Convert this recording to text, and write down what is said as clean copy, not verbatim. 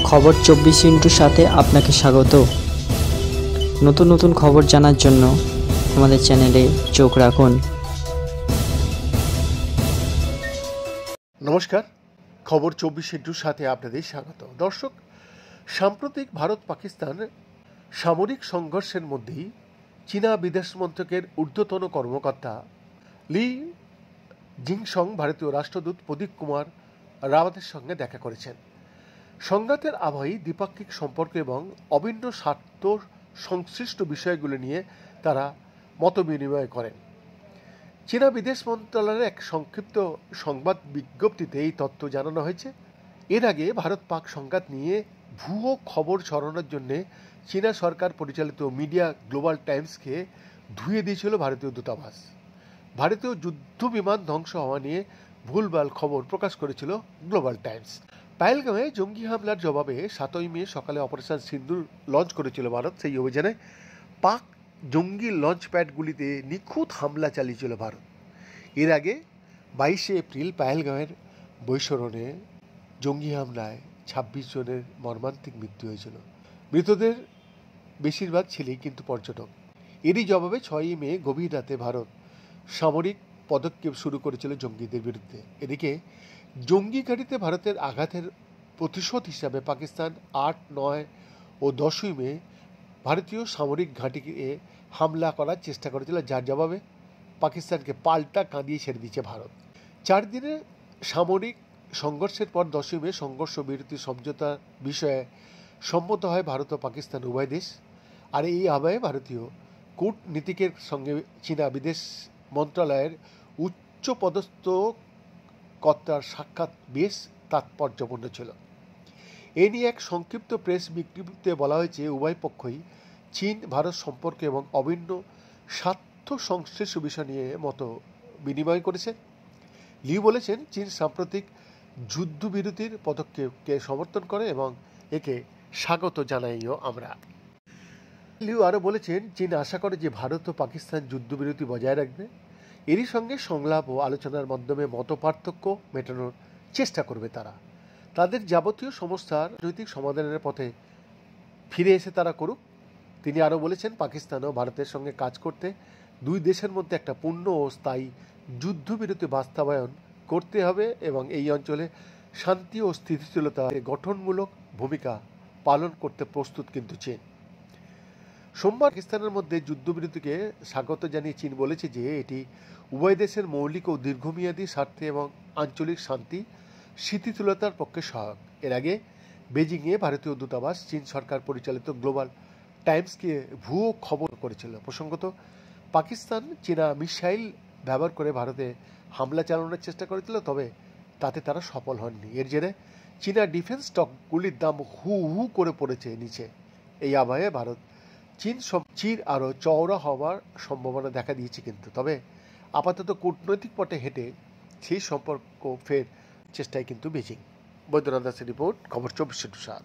খবর 24 সাথে আপনাকে স্বাগত। নতুন নতুন খবর জানার জন্য আমাদের চ্যানেলে চোখ রাখুন। নমস্কার, খবর 24 সাথে আপনাদের স্বাগত। দর্শক, সাম্প্রতিক ভারত পাকিস্তান সামরিক সংঘর্ষের মধ্যেই চীনা বিদেশ মন্ত্রকের ঊর্ধ্বতন কর্মকর্তা লি জিংসং ভারতীয় রাষ্ট্রদূত প্রদীপ কুমার রাওয়াতের সঙ্গে দেখা করেছেন। সংঘাতের আবহেই দ্বিপাক্ষিক সম্পর্ক এবং অভিন্ন স্বার্থ সংশ্লিষ্ট বিষয়গুলো নিয়ে তারা মতবিনিময় করেন। চীনা বিদেশ মন্ত্রণালয়ের এক সংক্ষিপ্ত সংবাদ বিজ্ঞপ্তিতে এই তথ্য জানানো হয়েছে। এর আগে ভারত পাক সংঘাত নিয়ে ভুয়ো খবর ছড়ানোর জন্য চীনা সরকার পরিচালিত মিডিয়া গ্লোবাল টাইমসকে ধুয়ে দিয়েছিল ভারতীয় দূতাবাস। ভারতীয় যুদ্ধ বিমান ধ্বংস হওয়া নিয়ে ভুলভাল খবর প্রকাশ করেছিল গ্লোবাল টাইমস। পাহেলগামে জঙ্গি হামলার জবাবে 7ই মে সকালে অপারেশন সিন্দুর লঞ্চ করেছিল ভারত। সেই অভিযানে পাক জঙ্গি লঞ্চ প্যাডগুলিতে নিখুঁত হামলা চালিয়েছিল ভারত। এর আগে 22শে এপ্রিল পাহেলগামের বৈশরণে জঙ্গি হামলায় 26 জনের মর্মান্তিক মৃত্যু হয়েছিল। মৃতদের বেশিরভাগ ছিলেন কিন্তু পর্যটক। এরই জবাবে 6ই মে গভীর রাতে ভারত সামরিক পদক্ষেপ শুরু করেছিল জঙ্গিদের বিরুদ্ধে। এদিকে জঙ্গি ঘাঁটিতে ভারতের আঘাতের প্রতিশোধ হিসাবে পাকিস্তান 8, 9 ও 10ই মে ভারতীয় সামরিক ঘাঁটিকে হামলা করার চেষ্টা করেছিল, যার জবাবে পাকিস্তানকে পাল্টা কাঁদিয়ে ছেড়ে দিয়েছে ভারত। 4 দিনের সামরিক সংঘর্ষের পর 10ই মে সংঘর্ষ বিরতি সমঝোতার বিষয়ে সম্মত হয় ভারত ও পাকিস্তান উভয় দেশ। আর এই আবহে ভারতীয় কূটনীতিকের সঙ্গে চীনা বিদেশ মন্ত্রণালয়ের উচ্চ পদস্থ কর্তার সাক্ষাৎ বেশ তাৎপর্যপূর্ণ ছিল। এ নিয়ে এক সংক্ষিপ্ত প্রেস বিজ্ঞপ্তিতে বলা হয়েছে, উভয় পক্ষই চীন ভারত সম্পর্ক এবং অভিন্ন স্বার্থ সংশ্লিষ্ট বিষয় নিয়ে মত বিনিময় করেছে। লিউ বলেছেন, চীন সাম্প্রতিক যুদ্ধবিরতির পদক্ষেপকে সমর্থন করে এবং একে স্বাগত জানাইও আমরা। লিউ আরও বলেছেন, চীন আশা করে যে ভারত ও পাকিস্তান যুদ্ধবিরতি বজায় রাখবে। এরই সঙ্গে সংলাপ ও আলোচনার মাধ্যমে মতপার্থক্য মেটানোর চেষ্টা করবে তারা। তাদের যাবতীয় সমস্যার রাজনৈতিক সমাধানের পথে ফিরে এসে তারা করুক। তিনি আরও বলেছেন, পাকিস্তান ও ভারতের সঙ্গে কাজ করতে দুই দেশের মধ্যে একটা পূর্ণ ও স্থায়ী যুদ্ধবিরতি বাস্তবায়ন করতে হবে এবং এই অঞ্চলে শান্তি ও স্থিতিশীলতা গঠনমূলক ভূমিকা পালন করতে প্রস্তুত কিন্তু চীন। সোমবার পাকিস্তানের মধ্যে যুদ্ধবিরতিকে স্বাগত জানিয়ে চীন বলেছে যে এটি উভয় দেশের মৌলিক ও দীর্ঘমেয়াদী স্বার্থে এবং আঞ্চলিক শান্তি স্থিতিশীলতার পক্ষে সহায়ক। এর আগে বেজিংয়ে ভারতীয় দূতাবাস চীন সরকার পরিচালিত গ্লোবাল টাইমসকে ভুয়ো খবর করেছিল। প্রসঙ্গত, পাকিস্তান চীনা মিসাইল ব্যবহার করে ভারতে হামলা চালানোর চেষ্টা করেছিল, তবে তাতে তারা সফল হননি। এর জেরে চীনা ডিফেন্স স্টকগুলির দাম হু হু করে পড়েছে নিচে। এই আবহে ভারত চীন আরও চওড়া হওয়ার সম্ভাবনা দেখা দিয়েছে কিন্তু। তবে আপাতত কূটনৈতিক পথে হেঁটে সেই সম্পর্ক ফের চেষ্টায় কিন্তু বেজিং। বৈদ্যনাথ দাসের রিপোর্ট, খবর 24/7।